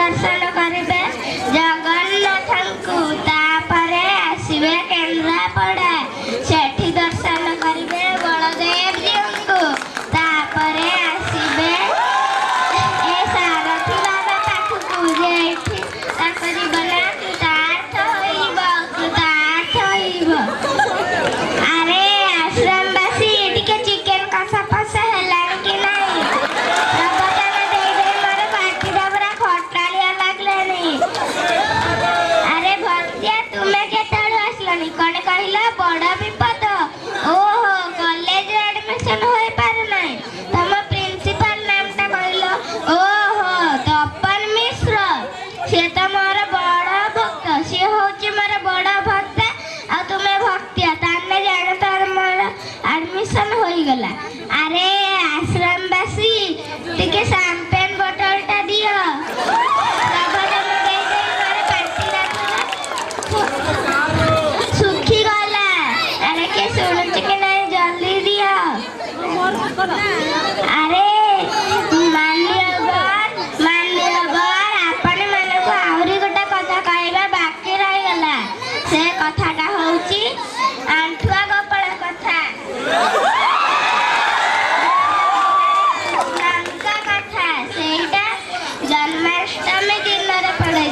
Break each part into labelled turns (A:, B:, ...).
A: दर्शन करेंगे जगन्नाथ को तापरे आसवे केन्द्रापड़ा सेठी दर्शन करेंगे बलदेव जी को तापरे आसवे ए सारथी बाबा पाखकू जेठी ताको जीवन कृतार्थ होइब अरे आश्रमवासी टिके चिकेन कषा फसा हेलानी कि नहीं प्रवचन दे दे मोर पाठीरा पूरा खटालिया लागलानी अरे भक्तिया तुमे केतेळु आसलानी कोन कहिला बड़ विपद ओहो कॉलेज एडमिशन होई पार नाही तम प्रिंसिपल नामटा कहिलो ओहो तपन मिश्र से तो मोर बड़ भक्त से होची मोर बड़ भक्त आ तुमे भक्तिया ताने जाने तार मोर एडमिशन होई गला अरे आश्रमवासी टिके शैंपेन बोतलटा दियो प्रवचन दे दे मोर पाठीरा पूरा सुखी गला अरे के सुनुच के नहीं जल्दी दियो अरे मान्यवर आपण मानक आउरी गोटे कथा कहबा बाकी रही गला से कथाटा होउची आंठुआ गोपाल कथा लंका कथा सेटा जन्माष्टमी दिन रे पड़े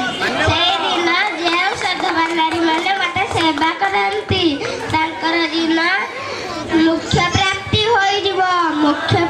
A: से दिन जेउ सधवानारी माने मते सेवा करंती तांकर दिन मुख्य प्राप्ति होई जीवो मुख्य